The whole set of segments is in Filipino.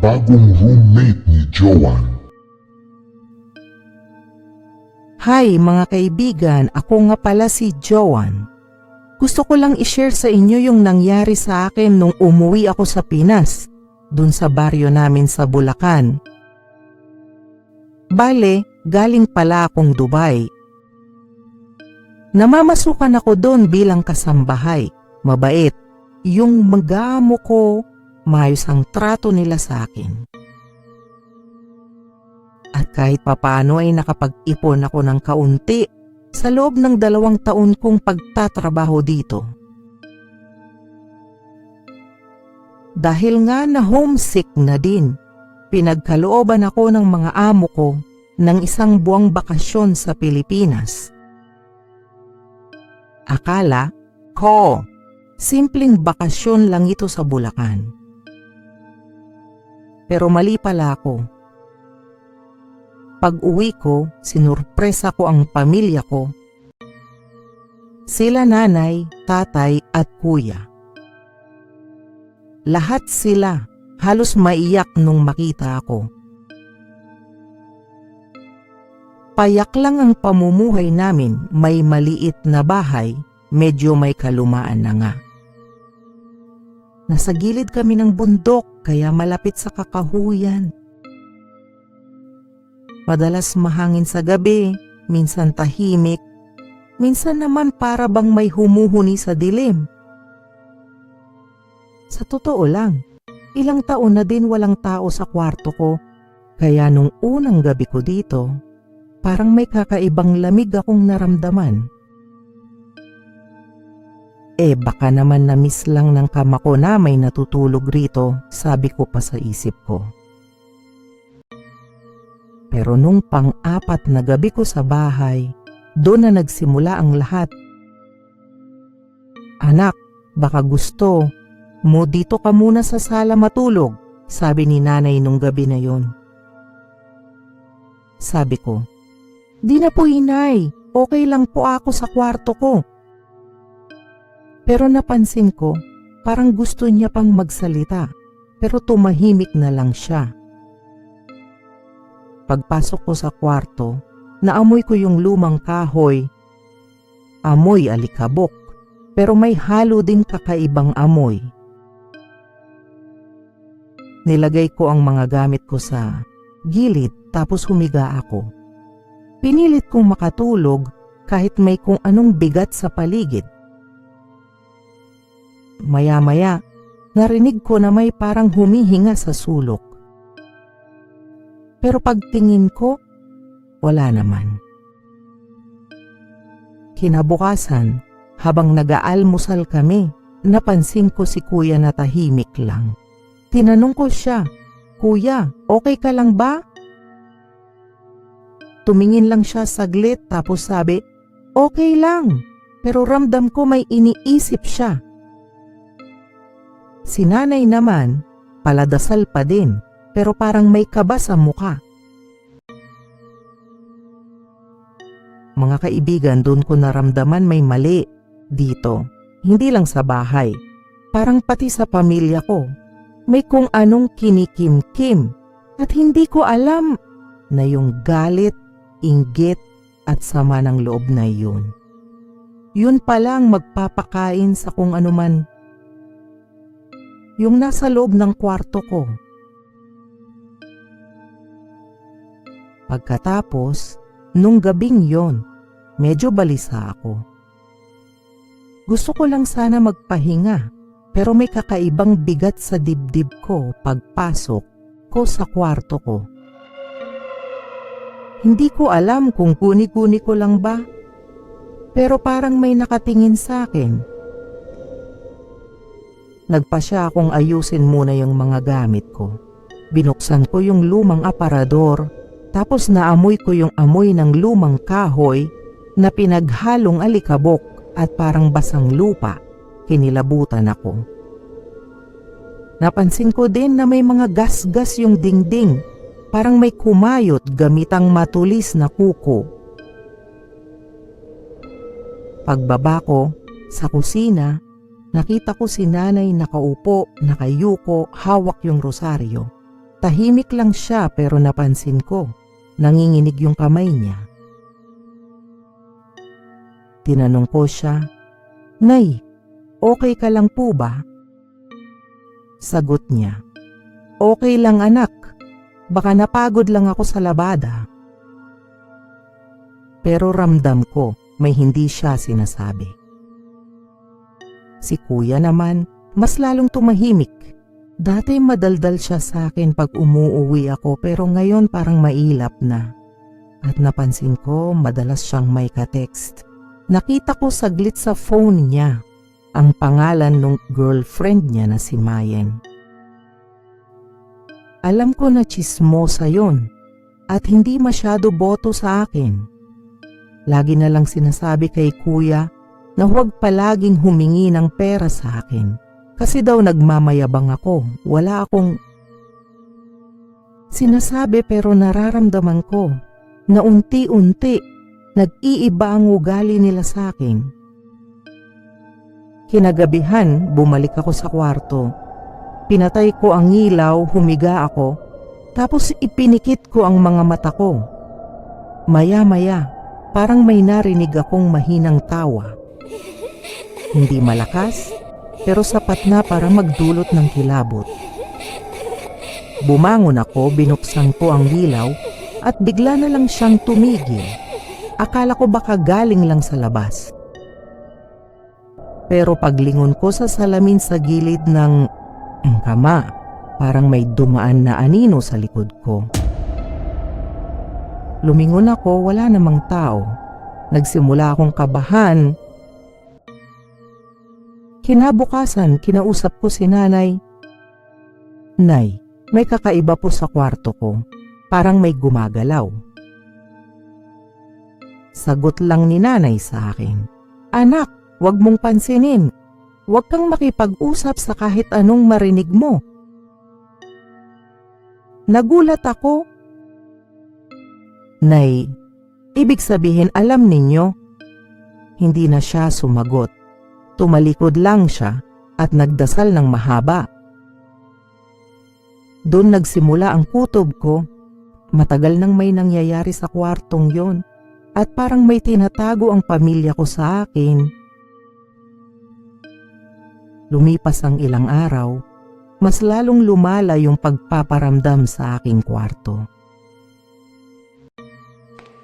bagong roommate ni Joanne. Hi mga kaibigan, ako nga pala si Joanne. Gusto ko lang i-share sa inyo yung nangyari sa akin nung umuwi ako sa Pinas, dun sa baryo namin sa Bulacan. Bale, galing pala akong Dubai. Namamasukan ako doon bilang kasambahay, mabait. Yung mag-amo ko, maayos ang trato nila sa akin. At kahit papaano ay nakapag-ipon ako ng kaunti sa loob ng 2 taon kong pagtatrabaho dito. Dahil nga na homesick na din, pinagkalooban ako ng mga amo ko ng 1 buwang bakasyon sa Pilipinas. Akala ko, simpleng bakasyon lang ito sa Bulacan. Pero mali pala ako. Pag-uwi ko, sinurpresa ko ang pamilya ko. Sila nanay, tatay at kuya. Lahat sila halos maiyak nung makita ako. Payak lang ang pamumuhay namin, may maliit na bahay, medyo may kalumaan na nga. Nasa gilid kami ng bundok kaya malapit sa kakahuyan. Madalas mahangin sa gabi, minsan tahimik, minsan naman para bang may humuhuni sa dilim. Sa totoo lang, ilang taon na din walang tao sa kwarto ko, kaya nung unang gabi ko dito, parang may kakaibang lamig akong naramdaman. Baka naman na-miss lang ng kama ko na may natutulog rito, sabi ko pa sa isip ko. Pero nung pang-4 na gabi ko sa bahay, doon na nagsimula ang lahat. Anak, baka gusto mo dito ka muna sa sala matulog, sabi ni nanay nung gabi na yon. Sabi ko, di na po inay, okay lang po ako sa kwarto ko. Pero napansin ko, parang gusto niya pang magsalita, pero tumahimik na lang siya. Pagpasok ko sa kwarto, naamoy ko yung lumang kahoy. Amoy alikabok, pero may halo din kakaibang amoy. Nilagay ko ang mga gamit ko sa gilid tapos humiga ako. Pinilit kong makatulog kahit may kung anong bigat sa paligid. Maya-maya, narinig ko na may parang humihinga sa sulok. Pero pagtingin ko, wala naman. Kinabukasan, habang nag-aalmusal kami, napansin ko si kuya na tahimik lang. Tinanong ko siya, "Kuya, okay ka lang ba?" Tumingin lang siya saglit tapos sabi, "Okay lang," pero ramdam ko may iniisip siya. Si nanay naman, paladasal pa din. Pero parang may kaba sa mukha. Mga kaibigan, doon ko naramdaman may mali dito. Hindi lang sa bahay. Parang pati sa pamilya ko. May kung anong kinikim-kim. At hindi ko alam na yung galit, inggit at sama ng loob na yun. Yun palang magpapakain sa kung anuman. Yung nasa loob ng kwarto ko. Pagkatapos, nung gabing yon, medyo balisa ako. Gusto ko lang sana magpahinga, pero may kakaibang bigat sa dibdib ko pagpasok ko sa kwarto ko. Hindi ko alam kung kuni-kuni ko lang ba, pero parang may nakatingin sa akin. Nagpasya akong ayusin muna yung mga gamit ko. Binuksan ko yung lumang aparador. Tapos naamoy ko yung amoy ng lumang kahoy na pinaghalong alikabok at parang basang lupa. Kinilabutan ako. Napansin ko din na may mga gas-gas yung dingding. Parang may kumayot gamitang matulis na kuko. Pagbaba ko sa kusina, nakita ko si nanay nakaupo, nakayuko, hawak yung rosaryo. Tahimik lang siya pero napansin ko, nanginginig yung kamay niya. Tinanong ko siya, "Nay, okay ka lang po ba?" Sagot niya, "Okay lang anak, baka napagod lang ako sa labada." Pero ramdam ko may hindi siya sinasabi. Si kuya naman, mas lalong tumahimik. Dati madaldal siya sa akin pag umuuwi ako pero ngayon parang mailap na. At napansin ko madalas siyang may ka-text. Nakita ko saglit sa phone niya ang pangalan ng girlfriend niya na si Mayen. Alam ko na tsismosa yon at hindi masyado boto sa akin. Lagi na lang sinasabi kay kuya na huwag palaging humingi ng pera sa akin. Kasi daw nagmamayabang ako, wala akong sinasabi pero nararamdaman ko na unti-unti nag-iiba ang ugali nila sa akin. Kinagabihan, bumalik ako sa kwarto. Pinatay ko ang ilaw, humiga ako, tapos ipinikit ko ang mga mata ko. Maya-maya, parang may narinig akong mahinang tawa. Hindi malakas, pero sapat na para magdulot ng kilabot. Bumangon ako, binuksan ko ang ilaw at bigla na lang siyang tumigil. Akala ko baka galing lang sa labas. Pero paglingon ko sa salamin sa gilid ng kama, parang may dumaan na anino sa likod ko. Lumingon ako, wala namang tao. Nagsimula akong kabahan. Kinabukasan, kinausap ko si nanay. "Nay, may kakaiba po sa kwarto ko. Parang may gumagalaw." Sagot lang ni nanay sa akin, "Anak, huwag mong pansinin. Huwag kang makipag-usap sa kahit anong marinig mo." Nagulat ako. "Nay, ibig sabihin alam ninyo?" Hindi na siya sumagot. Tumalikod lang siya at nagdasal ng mahaba. Doon nagsimula ang kutob ko. Matagal nang may nangyayari sa kwartong yon at parang may tinatago ang pamilya ko sa akin. Lumipas ang ilang araw, mas lalong lumala yung pagpaparamdam sa aking kwarto.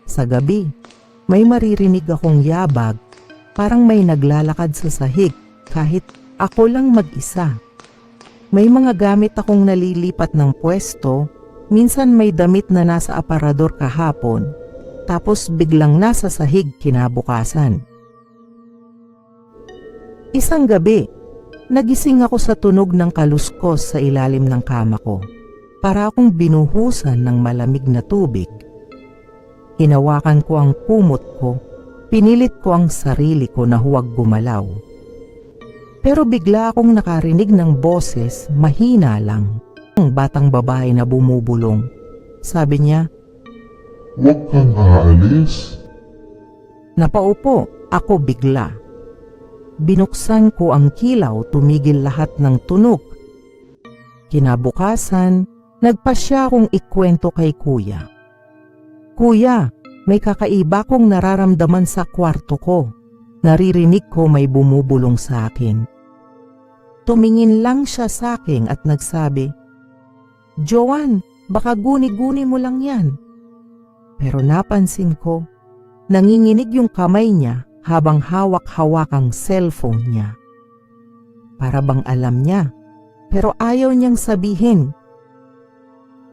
Sa gabi, may maririnig akong yabag. Parang may naglalakad sa sahig kahit ako lang mag-isa. May mga gamit akong nalilipat ng pwesto, minsan may damit na nasa aparador kahapon, tapos biglang nasa sahig kinabukasan. Isang gabi, nagising ako sa tunog ng kaluskos sa ilalim ng kama ko. Para akong binuhusan ng malamig na tubig. Hinawakan ko ang kumot ko. Pinilit ko ang sarili ko na huwag gumalaw. Pero bigla akong nakarinig ng boses, mahina lang. Ang batang babae na bumubulong. Sabi niya, "Huwag kang aalis." Napaupo ako bigla. Binuksan ko ang kilaw, tumigil lahat ng tunog. Kinabukasan, nagpasya akong ikwento kay kuya. "Kuya, may kakaiba kong nararamdaman sa kwarto ko. Naririnig ko may bumubulong sa akin." Tumingin lang siya sa akin at nagsabi, "Joanne, baka guni-guni mo lang yan." Pero napansin ko, nanginginig yung kamay niya habang hawak-hawak ang cellphone niya. Para bang alam niya, pero ayaw niyang sabihin.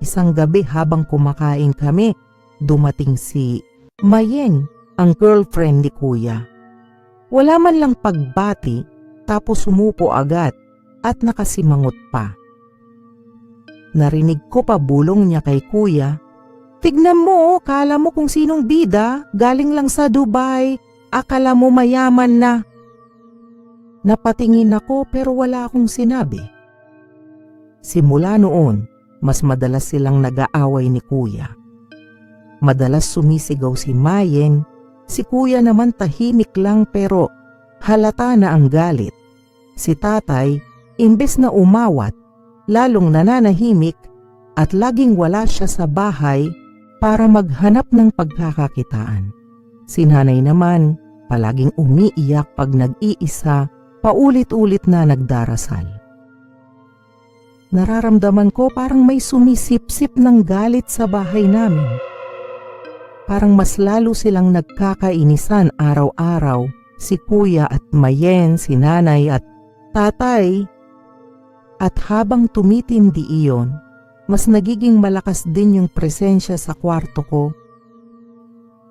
Isang gabi habang kumakain kami, dumating si Mayen, ang girlfriend ni kuya. Wala man lang pagbati, tapos sumupo agad at nakasimangot pa. Narinig ko pa bulong niya kay kuya, "Tignan mo, kala mo kung sinong bida, galing lang sa Dubai, akala mo mayaman na." Napatingin ako pero wala akong sinabi. Simula noon, mas madalas silang nag-aaway ni kuya. Madalas sumisigaw si Mayen, si kuya naman tahimik lang pero halata na ang galit. Si tatay, imbes na umawat, lalong nananahimik at laging wala siya sa bahay para maghanap ng pagkakakitaan. Si nanay naman palaging umiiyak pag nag-iisa, paulit-ulit na nagdarasal. Nararamdaman ko parang may sumisipsip ng galit sa bahay namin. Parang mas lalo silang nagkakainisan araw-araw, si kuya at Mayen, si nanay at tatay. At habang tumitindi iyon, mas nagiging malakas din yung presensya sa kwarto ko.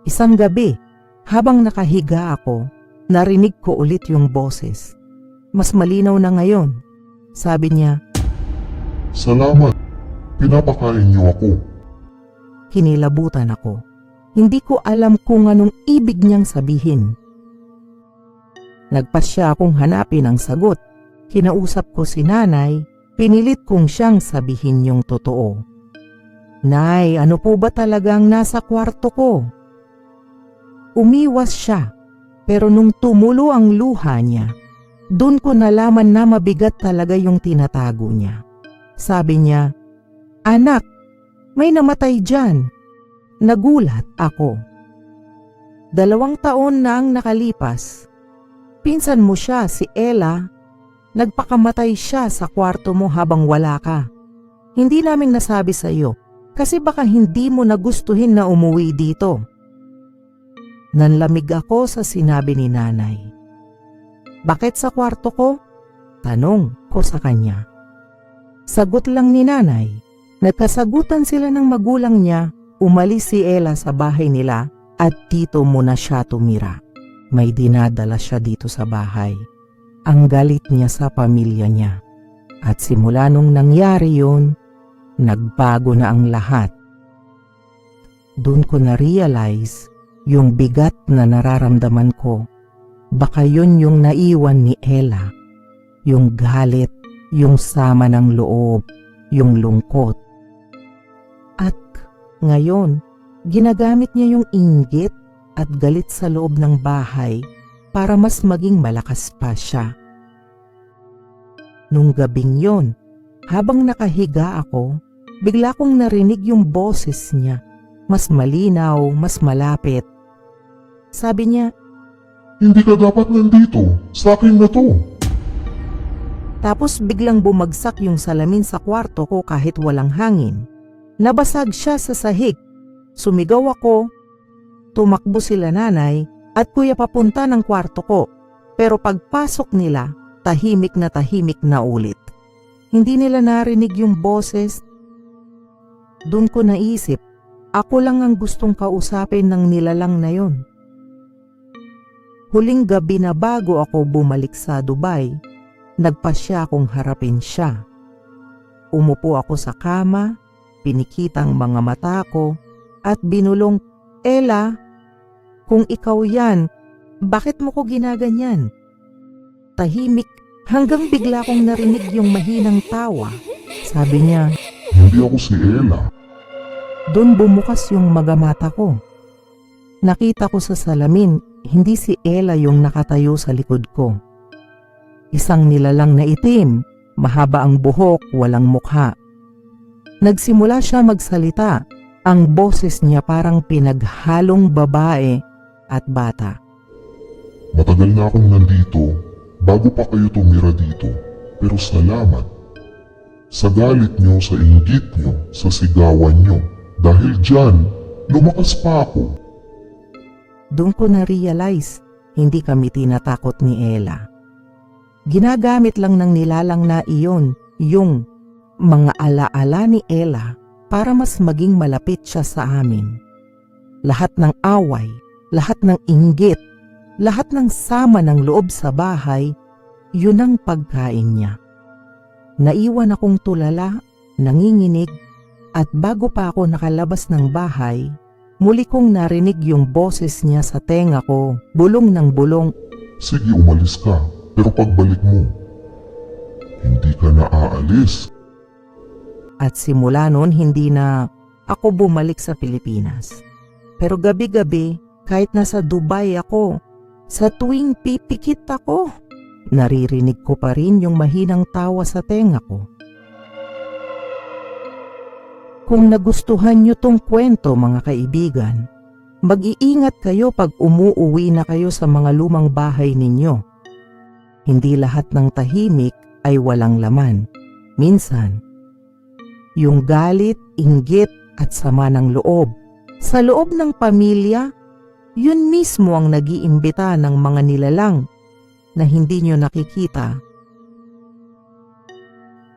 Isang gabi, habang nakahiga ako, narinig ko ulit yung boses. Mas malinaw na ngayon. Sabi niya, Salamat, pinapakain niyo ako. Kinilabutan ako. Hindi ko alam kung anong ibig niyang sabihin. Nagpasya akong hanapin ang sagot. Kinausap ko si nanay, pinilit kong siyang sabihin yung totoo. Nay, ano po ba talagang nasa kwarto ko? Umiwas siya, pero nung tumulo ang luha niya, doon ko nalaman na mabigat talaga yung tinatago niya. Sabi niya, Anak, may namatay dyan. Nagulat ako. 2 taon na ang nakalipas. Pinsan mo siya, si Ella. Nagpakamatay siya sa kwarto mo habang wala ka. Hindi namin nasabi sa iyo kasi baka hindi mo nagustuhin na umuwi dito. Nanlamig ako sa sinabi ni nanay. Bakit sa kwarto ko? Tanong ko sa kanya. Sagot lang ni nanay. Nagkasagutan sila ng magulang niya. Umalis si Ella sa bahay nila at dito muna siya tumira. May dinadala siya dito sa bahay. Ang galit niya sa pamilya niya. At simula nung nangyari yun, nagbago na ang lahat. Doon ko na-realize yung bigat na nararamdaman ko. Baka yun yung naiwan ni Ella. Yung galit, yung sama ng loob, yung lungkot. At ngayon, ginagamit niya yung inggit at galit sa loob ng bahay para mas maging malakas pa siya. Nung gabing yon, habang nakahiga ako, bigla kong narinig yung boses niya. Mas malinaw, mas malapit. Sabi niya, Hindi ka dapat nandito. Sa akin na to. tapos biglang bumagsak yung salamin sa kwarto ko kahit walang hangin. Nabasag siya sa sahig. Sumigaw ako. Tumakbo sila nanay at kuya papunta ng kwarto ko. Pero pagpasok nila, tahimik na ulit. Hindi nila narinig yung boses. Doon ko naisip, ako lang ang gustong kausapin ng nilalang na yon. Huling gabi na bago ako bumalik sa Dubai, nagpasya akong harapin siya. Umupo ako sa kama, pinikitang mga mata ko, at binulong, Ella, kung ikaw yan, bakit mo ko ginaganyan? Tahimik hanggang bigla kong narinig yung mahinang tawa. Sabi niya, Hindi ako si Ella. doon bumukas yung magamata ko. Nakita ko sa salamin, hindi si Ella yung nakatayo sa likod ko. Isang nilalang na itim, mahaba ang buhok, walang mukha. Nagsimula siya magsalita. Ang boses niya parang pinaghalong babae at bata. Matagal na akong nandito bago pa kayo tumira dito. Pero salamat. Sa galit nyo, sa inggit nyo, sa sigawan nyo. Dahil dyan, lumakas pa ako. Doon ko na-realize, hindi kami tinatakot ni Ella. Ginagamit lang ng nilalang na iyon, yung mga alaala ni Ella para mas maging malapit siya sa amin. Lahat ng away, lahat ng inggit, lahat ng sama ng loob sa bahay, yun ang pagkain niya. Naiwan akong tulala, nanginginig, at bago pa ako nakalabas ng bahay, muli kong narinig yung boses niya sa tenga ko, bulong ng bulong. Sige, umalis ka. Pero pagbalik mo, hindi ka na aalis. At simula noon hindi na ako bumalik sa Pilipinas. Pero gabi-gabi, kahit nasa Dubai ako, sa tuwing pipikit ako, naririnig ko pa rin yung mahinang tawa sa tenga ko. Kung nagustuhan nyo tong kwento mga kaibigan, mag-iingat kayo pag umuuwi na kayo sa mga lumang bahay ninyo. Hindi lahat ng tahimik ay walang laman. Minsan, yung galit, inggit at sama ng loob sa loob ng pamilya, yun mismo ang nag-iimbita ng mga nilalang na hindi nyo nakikita.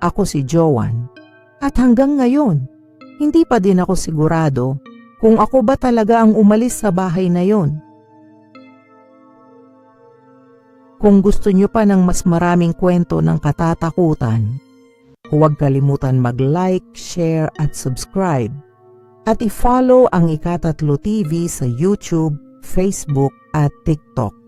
Ako si Joanne at hanggang ngayon, hindi pa din ako sigurado kung ako ba talaga ang umalis sa bahay na yon. Kung gusto nyo pa ng mas maraming kwento ng katatakutan, huwag kalimutan mag-like, share at subscribe at i-follow ang Ika3 TV sa YouTube, Facebook at TikTok.